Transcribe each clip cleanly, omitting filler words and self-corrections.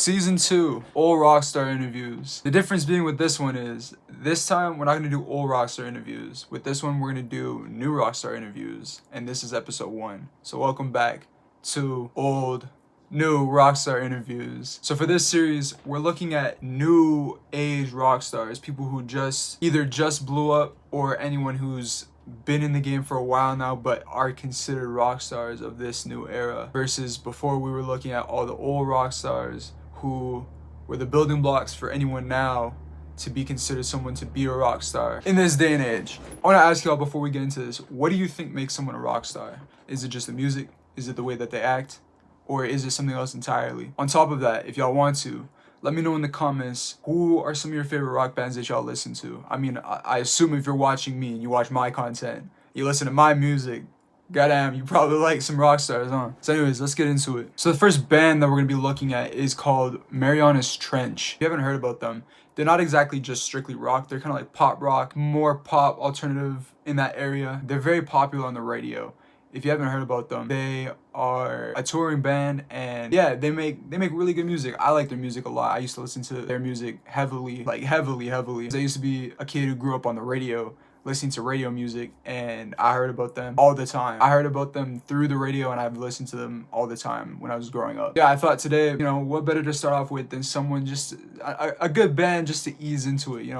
Season 2, all Rockstar interviews. The difference being with this one is, this time we're not going to do all Rockstar interviews. With this one, we're going to do new Rockstar interviews. And this is episode 1. So welcome back to old, new Rockstar interviews. So for this series, we're looking at new age rock stars, people who either just blew up or anyone who's been in the game for a while now but are considered rock stars of this new era, versus before we were looking at all the old rock stars who were the building blocks for anyone now to be considered someone to be a rock star in this day and age. I want to ask y'all before we get into this, what do you think makes someone a rock star? Is it just the music? Is it the way that they act? Or is it something else entirely? On top of that, if y'all want to, let me know in the comments, who are some of your favorite rock bands that y'all listen to? I mean, I assume if you're watching me and you watch my content, you listen to my music, goddamn, you probably like some rock stars, huh? So anyways, let's get into it. So the first band that we're gonna be looking at is called Marianas Trench. If you haven't heard about them, they're not exactly just strictly rock. They're kind of like pop rock, more pop alternative in that area. They're very popular on the radio. If you haven't heard about them, they are a touring band, and yeah, they make really good music. I like their music a lot. I used to listen to their music heavily. I used to be a kid who grew up on the radio, listening to radio music, and I heard about them all the time. I heard about them through the radio, and I've listened to them all the time when I was growing up. Yeah, I thought today, what better to start off with than someone just a good band just to ease into it.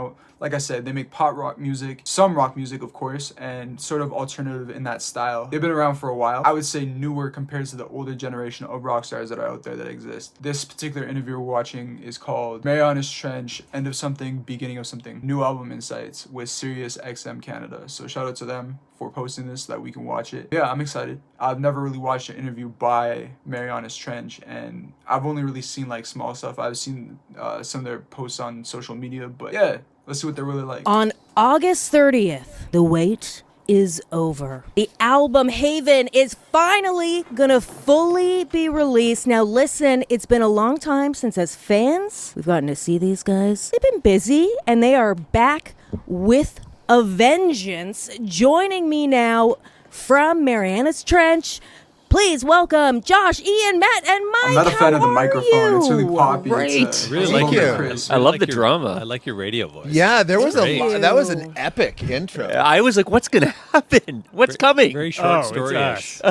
Like I said, they make pop rock music, some rock music, of course, and sort of alternative in that style. They've been around for a while. I would say newer compared to the older generation of rock stars that are out there that exist. This particular interview we're watching is called Marianas Trench, End of Something, Beginning of Something. New album insights with Sirius XM Canada. So shout out to them for posting this so that we can watch it. Yeah, I'm excited. I've never really watched an interview by Marianas Trench, and I've only really seen like small stuff. I've seen some of their posts on social media, but yeah, let's see what they're really like. On August 30th, the wait is over. The album Haven is finally gonna fully be released. Now listen, it's been a long time since as fans, we've gotten to see these guys. They've been busy, and they are back with a vengeance. Joining me now from Marianas Trench, please welcome Josh, Ian, Matt, and Mike. I'm not a fan of the microphone. It's really poppy. Great. Really like you. Crisp. I love the drama. I like your radio voice. Yeah, there was Great. that was an epic intro. I was like, what's going to happen? What's coming? Very short Oh, story-ish.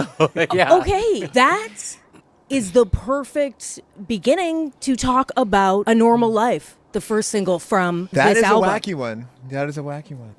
Yeah. Okay, that is the perfect beginning to talk about A Normal Life, the first single from That this is album. a wacky one. That is a wacky one.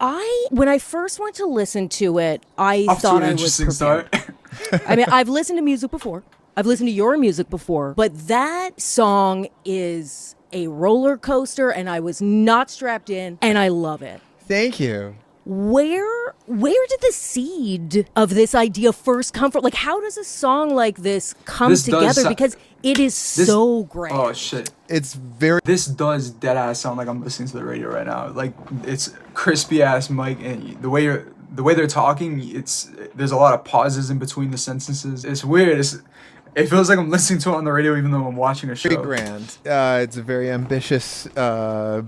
When I first went to listen to it, I Off to thought an I was interesting prepared. start. I mean, I've listened to music before. I've listened to your music before, but that song is a roller coaster, and I was not strapped in, and I love it. Thank you. Where did the seed of this idea first come from? Like, how does a song like this come together? Because it is so great. Oh shit. This does deadass sound like I'm listening to the radio right now. Like, it's crispy ass mic, and the way they're talking, there's a lot of pauses in between the sentences. It's weird. It feels like I'm listening to it on the radio even though I'm watching a show. Very grand. It's a very ambitious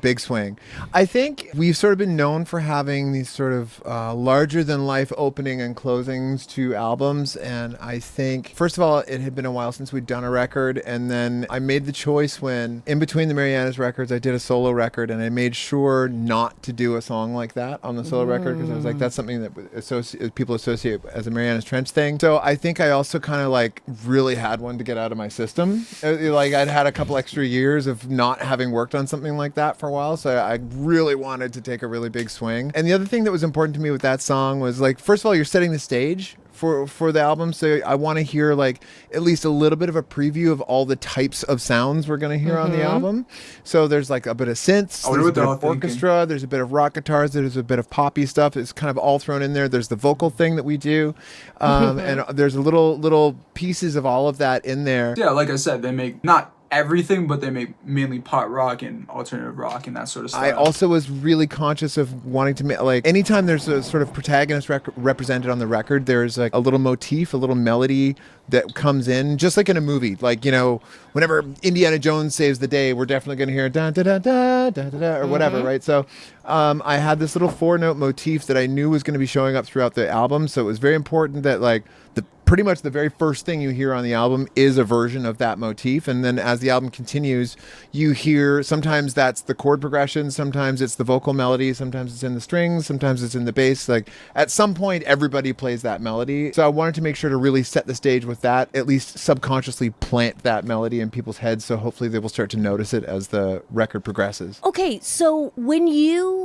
big swing. I think we've sort of been known for having these sort of larger-than-life opening and closings to albums, and I think, first of all, it had been a while since we'd done a record, and then I made the choice when, in between the Marianas records, I did a solo record, and I made sure not to do a song like that on the solo record, because I was like, that's something that people associate as a Marianas Trench thing. So I think I also kind of like really had one to get out of my system. Like, I'd had a couple extra years of not having worked on something like that for a while, so I really wanted to take a really big swing. And the other thing that was important to me with that song was, like, first of all, you're setting the stage for the album, so I want to hear like at least a little bit of a preview of all the types of sounds we're going to hear on the album. So there's like a bit of synths, there's a bit of orchestra, there's a bit of rock guitars, there's a bit of poppy stuff. It's kind of all thrown in there. There's the vocal thing that we do, and there's little pieces of all of that in there. Yeah, like I said, they make not everything, but they make mainly pop rock and alternative rock and that sort of stuff. I also was really conscious of wanting to make, like, anytime there's a sort of protagonist represented on the record, there's like a little motif, a little melody that comes in, just like in a movie. Like, whenever Indiana Jones saves the day, we're definitely going to hear da da da da da da or whatever, right? So I had this little 4-note motif that I knew was going to be showing up throughout the album, so it was very important that like the pretty much the very first thing you hear on the album is a version of that motif. And then as the album continues, you hear sometimes that's the chord progression, sometimes it's the vocal melody, sometimes it's in the strings, sometimes it's in the bass. Like at some point, everybody plays that melody. So I wanted to make sure to really set the stage with that, at least subconsciously plant that melody in people's heads. So hopefully they will start to notice it as the record progresses. Okay, so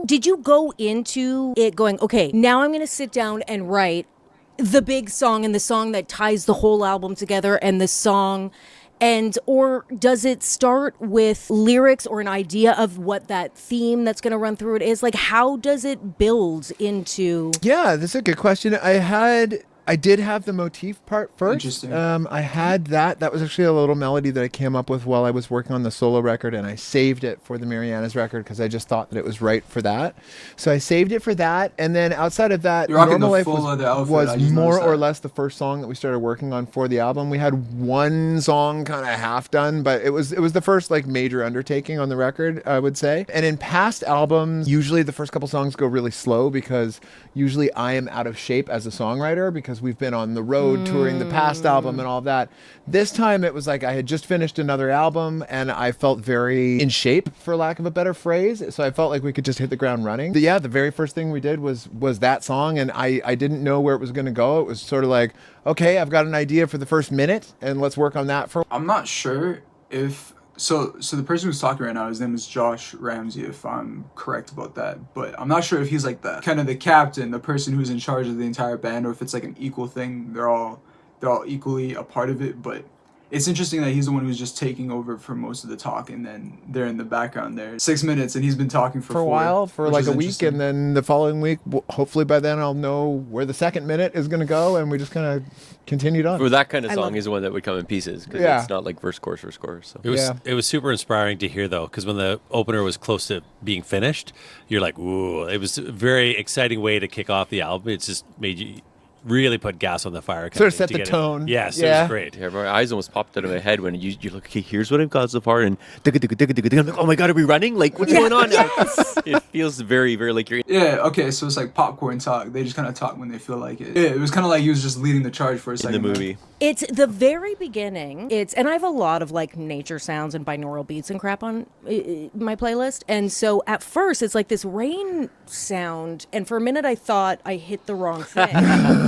did you go into it going, okay, now I'm going to sit down and write the big song and the song that ties the whole album together and the song, or does it start with lyrics or an idea of what that theme that's going to run through it is? Like, how does it build into? Yeah, that's a good question. I did have the motif part first. Interesting. I had that. That was actually a little melody that I came up with while I was working on the solo record, and I saved it for the Marianas record because I just thought that it was right for that. So I saved it for that, and then outside of that, You're rocking Normal the Life full leather outfit. I was just more noticed or that. less the first song that we started working on for the album. We had one song kind of half done, but it was the first like major undertaking on the record, I would say. And in past albums, usually the first couple songs go really slow because usually I am out of shape as a songwriter because we've been on the road touring the past album and all that. This time it was like I had just finished another album and I felt very in shape, for lack of a better phrase. So I felt like we could just hit the ground running. But yeah, the very first thing we did was that song, and I didn't know where it was going to go. It was sort of like, okay, I've got an idea for the first minute and let's work on that for. I'm not sure if so the person who's talking right now, his name is Josh Ramsey, if I'm correct about that, but I'm not sure if he's like the kind of the captain, the person who's in charge of the entire band, or if it's like an equal thing. They're all equally a part of it, but it's interesting that he's the one who's just taking over for most of the talk, and then they're in the background there. 6 minutes, and he's been talking for a 4, while, for which like is a week, interesting. and then the following week, hopefully by then I'll know where the second minute is going to go, and we just kind of continued on. For that kind of I song love is the one that would come in pieces because Yeah. it's not like verse, chorus. So. It was super inspiring to hear though, because when the opener was close to being finished, you're like, ooh, it was a very exciting way to kick off the album. It just made you really put gas on the fire. Sort of kind set the to get it. tone. Yes, it Yeah. was great. Yeah, my eyes almost popped out of my head when you look, okay, here's what I've got so far, and I'm like, oh my God, are we running? Like, what's going on? Yes. It feels very, very like you're Yeah, okay, so it's like popcorn talk. They just kind of talk when they feel like it. Yeah, it was kind of like he was just leading the charge for a in second. the there. movie. It's the very beginning. And I have a lot of like nature sounds and binaural beats and crap on my playlist. And so at first it's like this rain sound, and for a minute I thought I hit the wrong thing.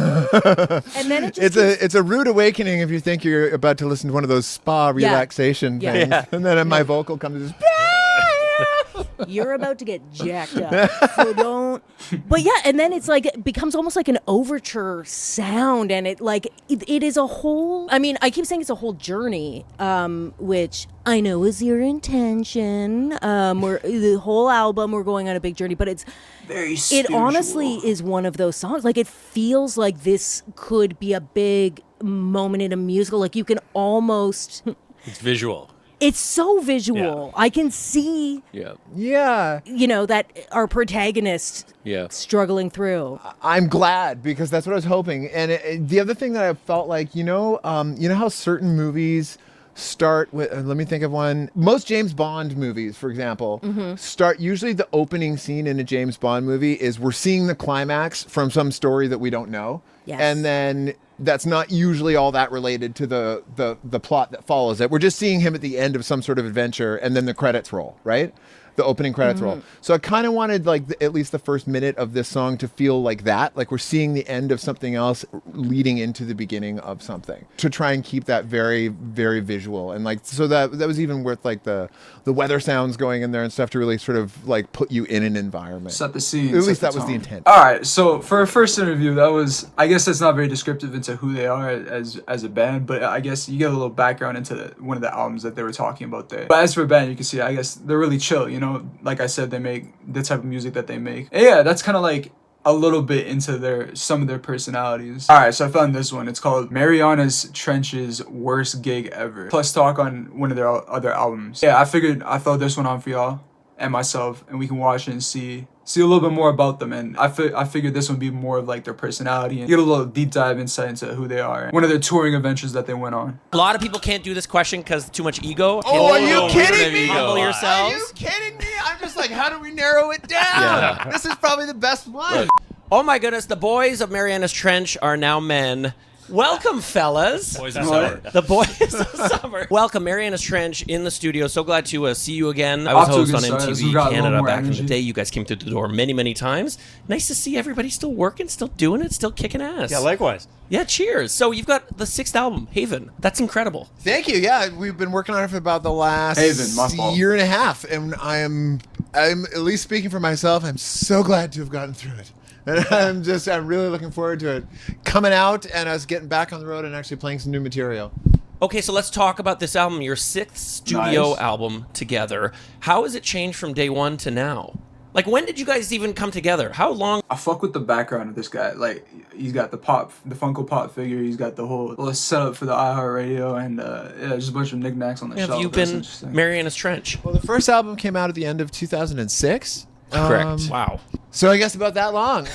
And then it just It's a rude awakening if you think you're about to listen to one of those spa relaxation Yeah. things, Yeah. and then my vocal comes. you're about to get jacked up. So don't. But yeah, and then it's like it becomes almost like an overture sound, and it is a whole. I mean, I keep saying it's a whole journey, which I know is your intention. We're the whole album. We're going on a big journey, but it's Very it spiritual. honestly is one of those songs. Like it feels like this could be a big moment in a musical. Like you can almost. It's visual. It's so visual. Yeah. I can see, Yeah, that our protagonist Yeah. struggling through. I'm glad because that's what I was hoping. And the other thing that I felt like, you know how certain movies start with. Let me think of one. Most James Bond movies, for example, start usually the opening scene in a James Bond movie is we're seeing the climax from some story that we don't know, Yes. and then that's not usually all that related to the plot that follows it. We're just seeing him at the end of some sort of adventure, and then the credits roll, right? The opening credits roll. So I kind of wanted at least the first minute of this song to feel like that, like we're seeing the end of something else leading into the beginning of something, to try and keep that very, very visual. And so that was even worth like the weather sounds going in there and stuff to really sort of like put you in an environment. Set the scene. At set least the that was the tone. intent. All right, so for a first interview, I guess that's not very descriptive into who they are as a band, but I guess you get a little background into one of the albums that they were talking about there. But as for a band, you can see, I guess they're really chill, like I said, they make the type of music that they make. And yeah, that's kind of like a little bit into some of their personalities. All right, so I found this one. It's called Marianas Trench's Worst Gig Ever, plus talk on one of their other albums. Yeah, I figured I'd throw this one on for y'all and myself, and we can watch it and see a little bit more about them. And I figured this would be more of like their personality and get a little deep dive insight into who they are, one of their touring adventures that they went on. A lot of people can't do this question because too much ego. Oh, are you Humble kidding me? Humble yourselves. Are you kidding me? I'm just like, how do we narrow it down? Yeah. This is probably the best one. Oh my goodness, the boys of Marianas Trench are now men. Welcome, fellas. Boys of summer. The boys of summer. Welcome, Marianas Trench in the studio. So glad to see you again. I was Off to a host good on start. MTV We've got a little Canada more back in energy. the day. You guys came through the door many, many times. Nice to see everybody still working, still doing it, still kicking ass. Yeah, likewise. Yeah, cheers. So you've got the 6th album, Haven. That's incredible. Thank you. Yeah, we've been working on it for about the last Haven, my fault. year and a half, and I'm at least speaking for myself. I'm so glad to have gotten through it. And I'm really looking forward to it coming out and us getting back on the road and actually playing some new material. Okay, so let's talk about this album, your 6th studio Nice. album together. How has it changed from day one to now? Like, when did you guys even come together? How long? I fuck with the background of this guy. Like, he's got the Funko Pop figure. He's got the whole little setup for the iHeartRadio, and yeah, just a bunch of knickknacks on the Have shelf. you That's been interesting. Marianas Trench? Well, the first album came out at the end of 2006. Correct. Wow. So I guess about that long.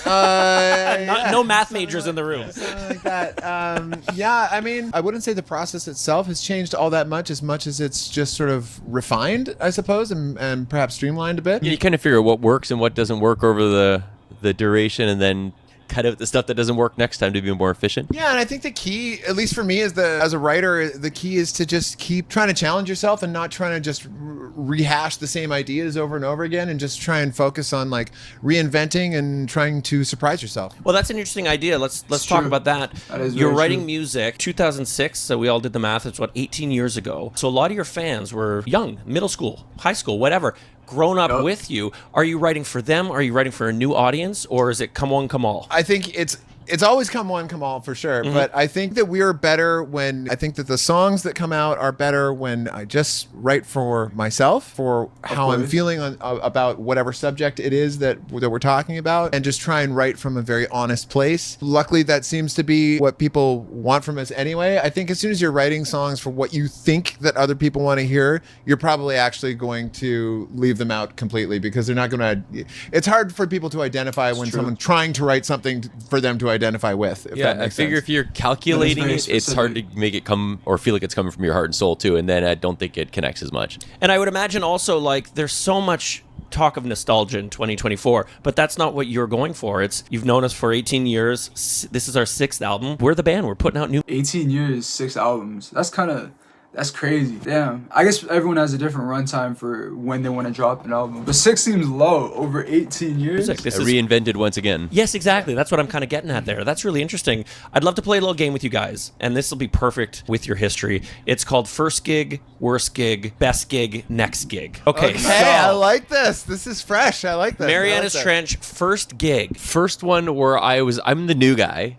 No math majors in the room. Something like that. Yeah, I mean, I wouldn't say the process itself has changed all that much as it's just sort of refined, I suppose, and perhaps streamlined a bit. Yeah, you kind of figure out what works and what doesn't work over the duration, and then cut out the stuff that doesn't work next time to be more efficient. Yeah, and I think the key, at least for me as a writer, the key is to just keep trying to challenge yourself and not trying to just rehash the same ideas over and over again, and just try and focus on like reinventing and trying to surprise yourself. Well, that's an interesting idea. Let's talk true. about that. That is You're very writing true. music 2006, so we all did the math. It's 18 years ago. So a lot of your fans were young, middle school, high school, whatever, grown up Yup. with you. Are you writing for them? Are you writing for a new audience, or is it come one, come all? I think it's always come one, come all for sure. Mm-hmm. But I think that we are better I think that the songs that come out are better when I just write for myself, for how I'm course. feeling about whatever subject it is that we're talking about, and just try and write from a very honest place. Luckily, that seems to be what people want from us anyway. I think as soon as you're writing songs for what you think that other people want to hear, you're probably actually going to leave them out completely, because they're not going to. It's hard for people to identify when true. someone's trying to write something for them to identify with. If Yeah, that I makes figure sense. if you're calculating very it, it's hard to specific. make it come or feel like it's coming from your heart and soul too, and then I don't think it connects as much. And I would imagine also, like, there's so much talk of nostalgia in 2024, but that's not what you're going for. You've known us for 18 years. This is our 6th album. We're the band. We're putting out new. 18 years, 6 albums. That's crazy. Damn. I guess everyone has a different runtime for when they want to drop an album. But 6 seems low. Over 18 years. music. This is Reinvented once again. Yes, exactly. That's what I'm kind of getting at there. That's really interesting. I'd love to play a little game with you guys, and this will be perfect with your history. It's called First Gig, Worst Gig, Best Gig, Next Gig. Okay, Hey, I so like this. This is fresh. I like that. Marianas Trench, first gig. First one where I'm the new guy.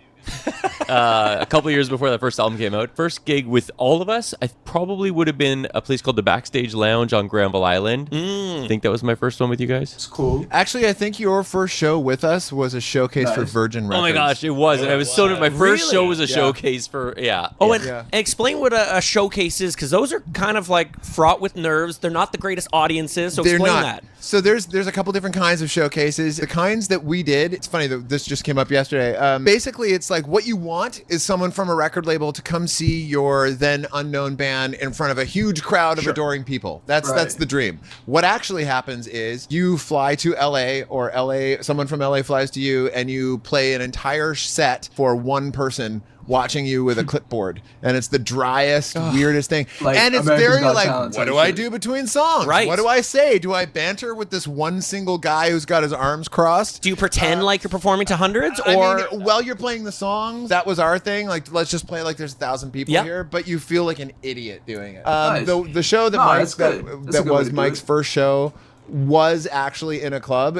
A couple years before that first album came out. First gig with all of us, I probably would have been a place called the Backstage Lounge on Granville Island. I think that was my first one with you guys. It's cool. Actually, I think your first show with us was a showcase for Nice. Virgin Records. Oh my gosh, it was. And I was so my first Really? show was a Yeah. showcase for Oh, yeah. and Yeah. explain what a showcase is, because those are kind of like fraught with nerves. They're not the greatest audiences, so They're explain not. that. So there's a couple different kinds of showcases. The kinds that we did, it's funny that this just came up yesterday. Basically, it's like what you want is someone from a record label to come see your then unknown band in front of a huge crowd of adoring people. That's Right. the dream. What actually happens is you fly to LA, or someone from LA flies to you, and you play an entire set for one person watching you with a clipboard, and it's the driest, weirdest thing. Like and it's America's very Got like, Talent what type do I shit. do between songs? Right. What do I say? Do I banter with this one single guy who's got his arms crossed? Do you pretend like you're performing to hundreds, I or mean, while you're playing the songs, that was our thing. Like, let's just play like there's 1,000 people Yep. here, but you feel like an idiot doing it. Nice. The show that No, Mike that's good. That's a that good way was to do Mike's it. first show was actually in a club,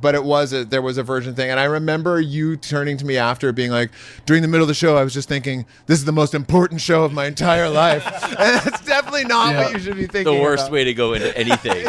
but there was a version thing, and I remember you turning to me after being like, during the middle of the show, I was just thinking, this is the most important show of my entire life, and it's definitely not Yeah. what you should be thinking. The worst about. way to go into anything.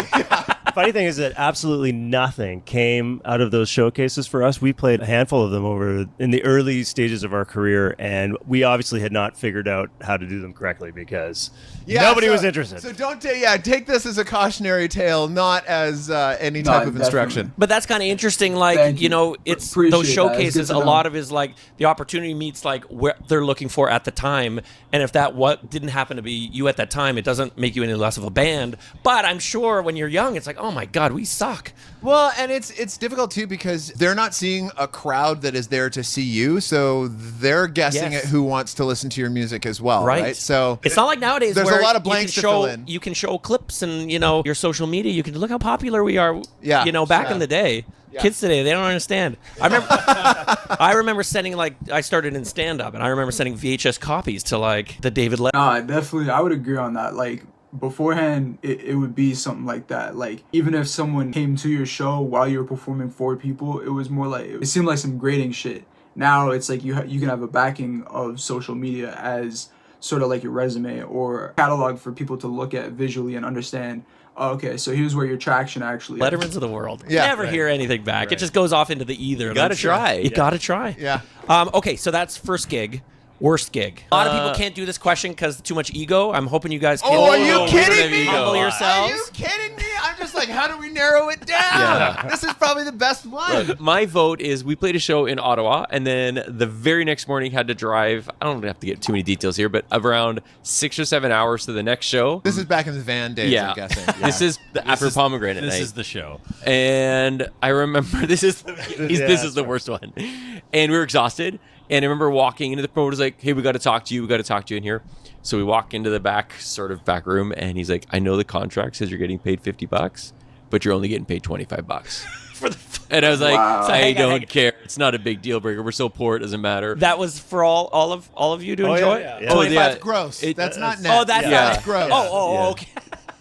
Funny thing is that absolutely nothing came out of those showcases for us. We played a handful of them over in the early stages of our career, and we obviously had not figured out how to do them correctly because nobody was interested. So don't take this as a cautionary tale, not as any No, type of definitely. instruction. But that's kind of interesting. Like, Thank you. you know, it's Appreciate those that. It's showcases. good A to lot know. of is like the opportunity meets like what they're looking for at the time. And if that didn't happen to be you at that time, it doesn't make you any less of a band. But I'm sure when you're young, it's like, oh my God, we suck. Well, and it's difficult too because they're not seeing a crowd that is there to see you, so they're guessing Yes. at who wants to listen to your music as well, Right. right? So It's not like nowadays there's where a lot of you blanks can to show, fill in. You can show clips and, your social media. You can look how popular we are, Yeah. back Yeah. in the day. Kids today, they don't understand. I remember sending, I started in stand-up, and I remember sending VHS copies to, the David Nah, definitely, I would agree on that. Like, beforehand, it would be something like that. Like, even if someone came to your show while you were performing for people, it was more like, it seemed like some grading shit. Now, it's like you can have a backing of social media as sort of like your resume or catalog for people to look at visually and understand, oh, okay, so here's where your traction actually is. Lettermans of the world. Yeah. Never hear anything back. It just goes off into the ether. You gotta try. You gotta try. Yeah. Okay, so that's first gig. Worst gig. A lot of people can't do this question because too much ego. I'm hoping you guys can. Oh, are you no, kidding we me? don't have Humble ego. yourselves. Are you kidding me? I'm just like, how do we narrow it down? Yeah. This is probably the best one. Look, my vote is we played a show in Ottawa, and then the very next morning had to drive. I don't have to get too many details here, but around 6 or 7 hours to the next show. This is back in the van days, Yeah. I'm guessing. Yeah. This is after pomegranate This night. is the show. And I remember this is the worst one. And we were exhausted. And I remember walking into the promoter's like, "Hey, we got to talk to you. We got to talk to you in here." So we walk into the back room, and he's like, "I know the contract says you're getting paid $50, but you're only getting paid $25." And I was like, Wow. So "I hang on, don't care. It's not a big deal breaker. We're so poor, it doesn't matter." That was for all of you to enjoy. yeah. Oh, 25 yeah. gross. It- That's not Oh, net. that's That's gross. Oh, Yeah. okay.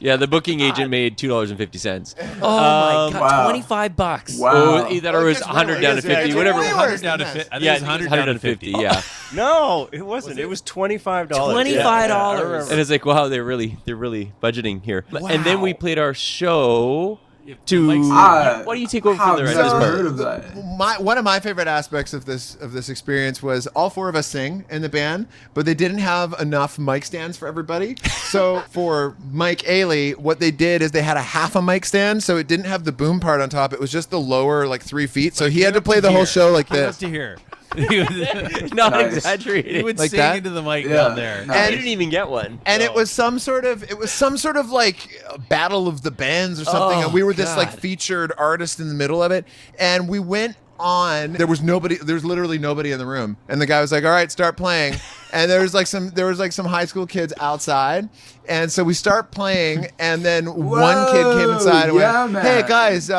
Yeah, the booking agent made $2.50. Oh my God, Wow. $25. Wow. Oh, either Well, it it was gets 100 way down to worse. 50, Yeah, whatever. it gets way worse than to this. fit. I think Yeah, it was 100 100 down to 50. Yeah. No, it wasn't. It was $25. $25. And it's like, wow, they're really budgeting here. And then we played our show to. Ah, Why do you take over how from the I've rest never of this heard part? of that. One of my favorite aspects of this experience was all four of us sing in the band, but they didn't have enough mic stands for everybody. So for Mike Ailey, what they did is they had a half a mic stand, so it didn't have the boom part on top. It was just the lower 3 feet. So he had to play the whole show like Love this. to hear. Not Nice. exaggerating. He would Like sing that? into the mic Yeah. down there. Nice. I didn't even get one. And it was some sort of battle of the bands or something, Oh, and we were this God. featured artist in the middle of it, and we went on. There was literally nobody in the room, and the guy was like, "All right, start playing." And there was some high school kids outside, and so we start playing, and then one kid came inside and yeah, went, man. "Hey guys,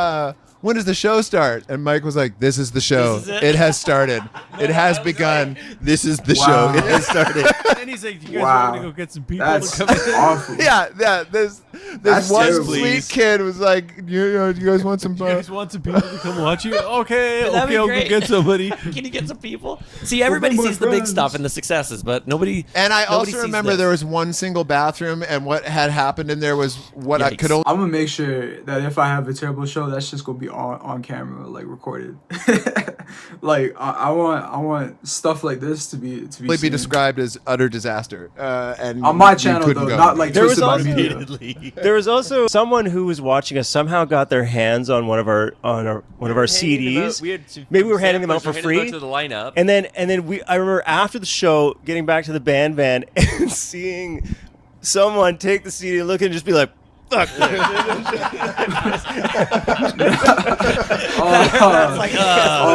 when does the show start?" And Mike was like, "This is the show. This is it? It has started. It has begun. This is the Wow. show. It has started." And he's like, "You guys Wow. want me to go get some people That's to come in?" awful. Yeah. This That's one terrible. sweet kid was like, you guys want some?" You guys want some people to come watch you? Okay, That'd be I'll great. go get somebody. Can you get some people? See, everybody my sees the big friends. stuff and the successes, but nobody. And I nobody also sees remember this. there was one single bathroom, and what had happened in there was what I Yikes. could only. I'm gonna make sure that if I have a terrible show, that's just gonna be on camera, recorded. I want stuff like this to be Be seen. described as utter disaster. And on my you channel couldn't though, go. not like There was twisted by also- media. There was also someone who was watching us somehow got their hands on one of our CDs. Maybe we were handing them out for free. To the lineup. And then I remember after the show getting back to the band van and seeing someone take the CD and look and just be like, "Fuck."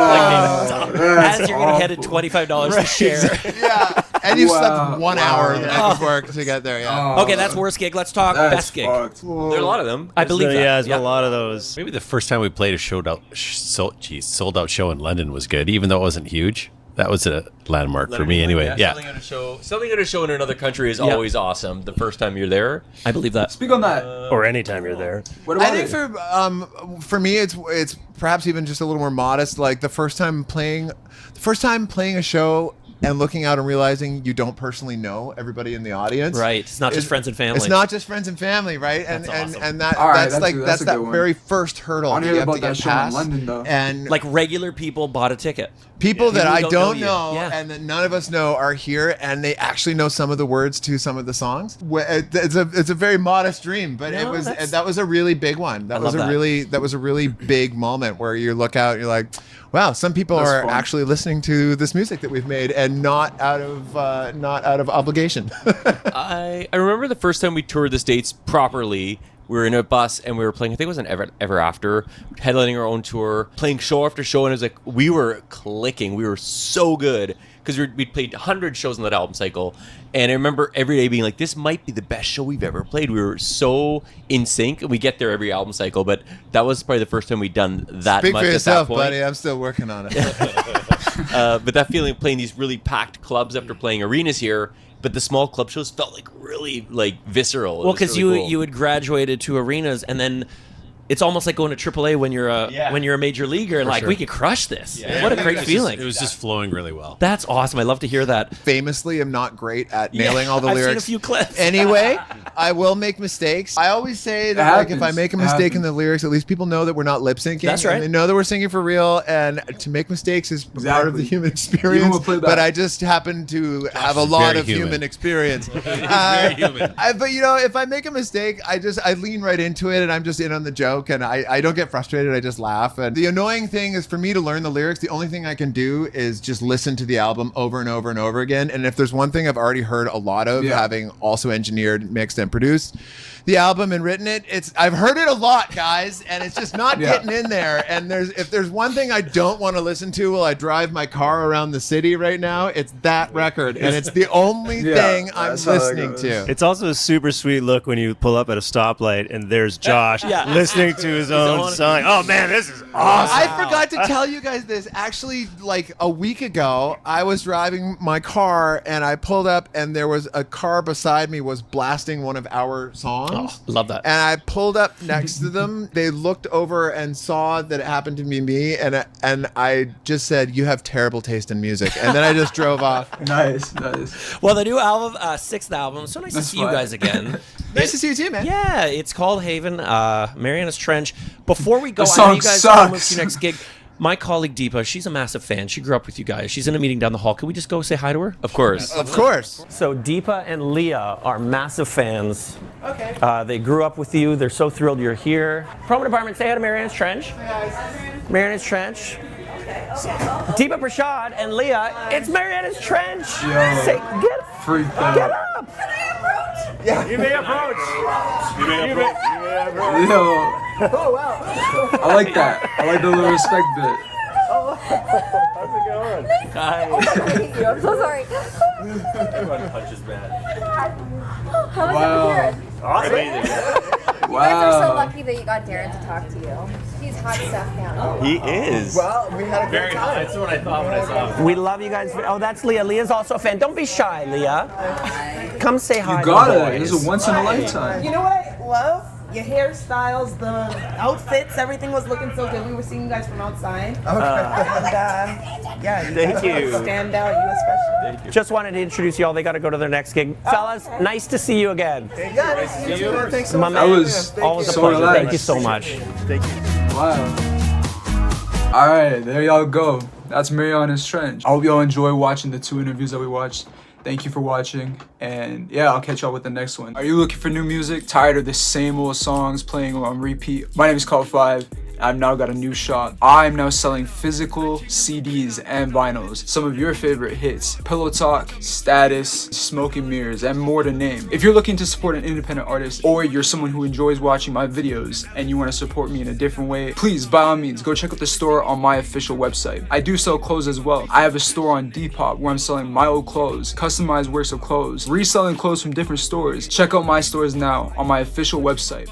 That's As you're getting headed awful. $25 to share. Yeah, and you Wow. slept 1 hour the Wow. night before to get there. Yeah. Okay, that's worst gig. Let's talk That's best gig. fucked. There are a lot of them. I believe that. Yeah, there's been a lot of those. Maybe the first time we played a sold out show in London was good, even though it wasn't huge. That was a landmark for me anyway. Yeah. Something at a show in another country is Yeah. always awesome. The first time you're there. I believe that. Speak on that. Or anytime you're there. What about I think it? for me it's perhaps even just a little more modest. Like the first time playing a show and looking out and realizing you don't personally know everybody in the audience. Right. It's not just friends and family. It's not just friends and family, right? And That's awesome. and that All right, that's that's like a- that's that's a that good one. very first hurdle I wanna that hear you have about to that get show in past. London, though. And Like regular people bought a ticket. people that People I don't don't know know, you. Yeah. and that none of us know are here, and they actually know some of the words to some of the songs. It's a very modest dream, but No, that's- that was a really big one. That I was love that. that was a really big moment where you look out and you're like, wow, some people That's are fun. actually listening to this music that we've made, and not out of obligation. I remember the first time we toured the States properly. We were in a bus and we were playing, I think it was an Ever After, headlining our own tour, playing show after show, and it was like, we were clicking. We were so good because we'd played 100 shows in that album cycle. And I remember every day being like, this might be the best show we've ever played. We were so in sync, and we get there every album cycle, but that was probably the first time we'd done that Speak much for at yourself, that point. buddy. I'm still working on it. But that feeling of playing these really packed clubs after playing arenas here, but the small club shows felt like really like visceral. Well, because you had graduated to arenas, and then it's almost like going to AAA when you're a major leaguer, and we could crush this. Yeah. What a great feeling! It was just flowing really well. That's awesome. I love to hear that. Famously, I'm not great at nailing all the I've lyrics. seen a few clips. Anyway, I will make mistakes. I always say that like, if I happens. make a It mistake in happens. the lyrics, at least people know that we're not lip syncing. That's right. And they know that we're singing for real. And to make mistakes is part of the Exactly. human Even experience. with playback. But I just happen to have a is lot very of human. human experience. very human. But if I make a mistake, I lean right into it, and I'm just in on the joke, and I don't get frustrated. I just laugh. And the annoying thing is for me to learn the lyrics, the only thing I can do is just listen to the album over and over and over again. And if there's one thing I've already heard a lot of, having also engineered, mixed, and produced the album and written it, I've heard it a lot, guys, and it's just not getting in there. And if there's one thing I don't want to listen to while I drive my car around the city right now, it's that record, and it's the only thing I'm that's how that listening goes. to. It's also a super sweet look when you pull up at a stoplight and there's Josh listening to his own song. Oh man, this is awesome. I forgot to tell you guys this. Actually, like a week ago, I was driving my car and I pulled up, and there was a car beside me was blasting one of our songs. Oh, love that. And I pulled up next to them. They looked over and saw that it happened to be me, and I just said, "You have terrible taste in music," and then I just drove off. Nice. Well, the new album, sixth album. So nice to see you fine. guys again. Nice to see you too, man. Yeah, it's called Haven, Marianas Trench. Before we go, The I know song you guys are sucks. moving to your next gig. My colleague Deepa, she's a massive fan. She grew up with you guys. She's in a meeting down the hall. Can we just go say hi to her? Of course. Of course. So Deepa and Leah are massive fans. Okay. They grew up with you. They're so thrilled you're here. Promo department, say hi to Marianas Trench. Marianas Trench. Deepa Prashad and Leah, it's Marianas Trench. Yo. Say, get Freaked out. Get up! You may approach. Yo. Oh wow. I like that. I like the little respect bit. How's it going? Thank you. I'm so sorry. Everyone punches bad. How was Wow. it here? Awesome. You guys are so Wow. lucky that you got Darren to talk to you. He's hot stuff now. He is. Well, we had a great time. That's what I thought when I saw him. We love you guys. Oh, that's Leah. Leah's also a fan. Don't be shy, Leah. Come say hi You to got the it. boys. This is a once in a lifetime. You know what I love? Your hairstyles, the outfits, everything was looking so good. We were seeing you guys from outside. And, yeah, Thank you. Stand out, you especially. Just wanted to introduce y'all. They got to go to their next gig. Fellas, nice to see you again. Yeah, nice to meet you. Man. Thanks so My much. That man, was always a so pleasure. relaxed. Thank you so much. Wow. All right, there y'all go. That's Marianas Trench. I hope y'all enjoy watching the 2 interviews that we watched. Thank you for watching, and yeah, I'll catch y'all with the next one. Are you looking for new music? Tired of the same old songs playing on repeat? My name is Call 5. I've now got a new shop. I'm now selling physical CDs and vinyls. Some of your favorite hits, Pillow Talk, Status, Smoke and Mirrors, and more to name. If you're looking to support an independent artist, or you're someone who enjoys watching my videos and you want to support me in a different way, please, by all means, go check out the store on my official website. I do sell clothes as well. I have a store on Depop where I'm selling my old clothes, customized works of clothes, reselling clothes from different stores. Check out my stores now on my official website.